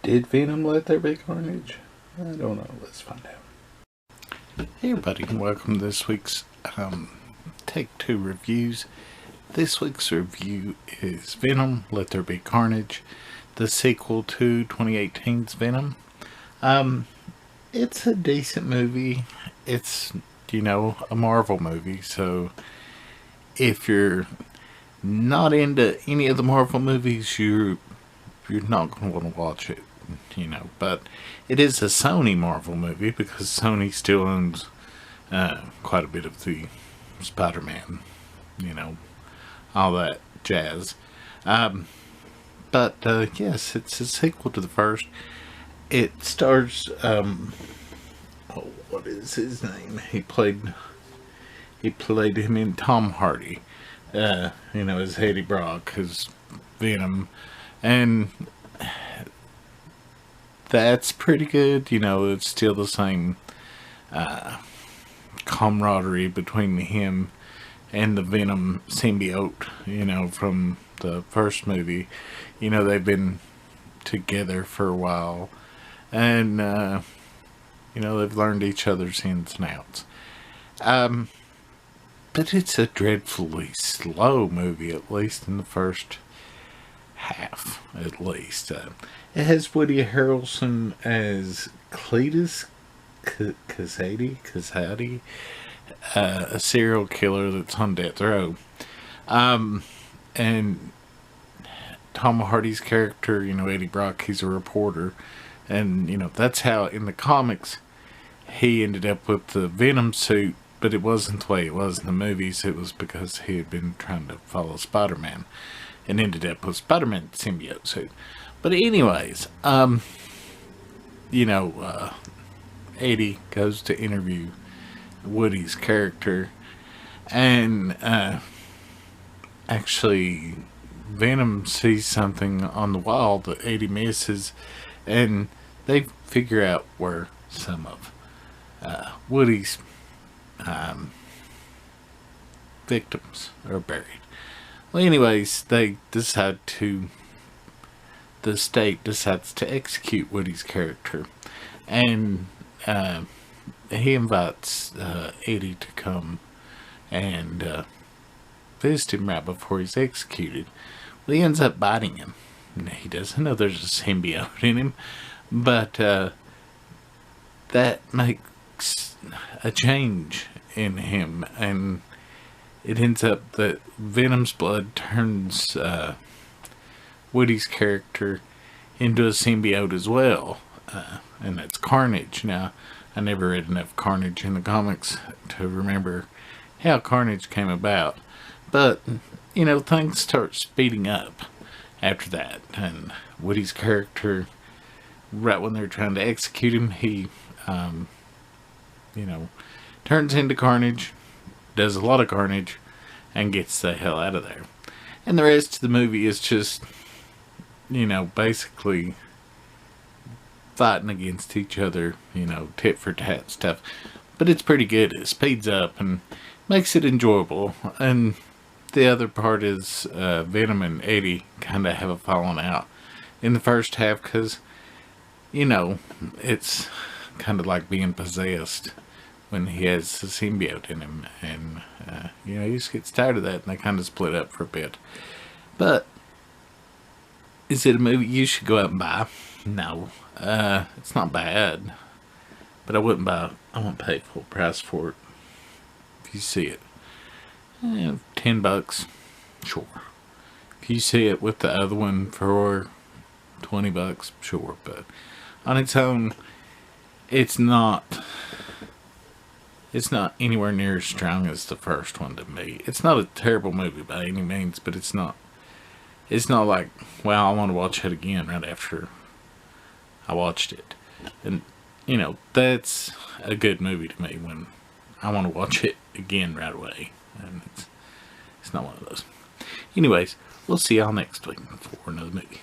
Did Venom let there be carnage? I don't know. Let's find out. Hey everybody, and welcome to this week's Take 2 reviews. This week's review is Venom, Let There Be Carnage, the sequel to 2018's Venom. It's a decent movie. It's, a Marvel movie, so if you're not into any of the Marvel movies, you're not going to want to watch it, but it is a Sony Marvel movie because Sony still owns quite a bit of the Spider-Man, all that jazz. But yes, it's a sequel to the first. It stars, what is his name? He played him in Tom Hardy, as Eddie Brock, as Venom, and that's pretty good. It's still the same camaraderie between him and the Venom symbiote, from the first movie. They've been together for a while, and they've learned each other's ins and outs. But it's a dreadfully slow movie, at least in the first half, at least. It has Woody Harrelson as Cletus Kasady, a serial killer that's on death row. And Tom Hardy's character, Eddie Brock, he's a reporter. And, that's how, in the comics, he ended up with the Venom suit, but it wasn't the way it was in the movies. It was because he had been trying to follow Spider-Man and ended up with Spider-Man symbiote suit. But anyways, Eddie goes to interview Woody's character, and actually Venom sees something on the wall that Eddie misses, and they figure out where some of Woody's victims are buried. Well, anyways, the state decides to execute Woody's character, and he invites Eddie to come and visit him right before he's executed. Well, he ends up biting him. He doesn't know there's a symbiote in him, but that makes a change in him, and it ends up that Venom's blood turns Woody's character into a symbiote as well, and that's Carnage. Now, I never read enough Carnage in the comics to remember how Carnage came about, but things start speeding up after that, and Woody's character, right when they're trying to execute him, he turns into Carnage, does a lot of carnage, and gets the hell out of there. And the rest of the movie is just basically fighting against each other, tit for tat stuff. But it's pretty good. It speeds up and makes it enjoyable. And the other part is Venom and Eddie kind of have a falling out in the first half, because it's kind of like being possessed when he has the symbiote in him, and he just gets tired of that, and they kind of split up for a bit. But is it a movie you should go out and buy? No. It's not bad, but I wouldn't pay full price for it. If you see it, $10, sure. If you see it with the other one for $20, sure. But on its own, it's not anywhere near as strong as the first one to me. It's not a terrible movie by any means, but it's not like, well, I want to watch it again right after I watched it. And, that's a good movie to me when I want to watch it again right away. And it's not one of those. Anyways, we'll see y'all next week for another movie.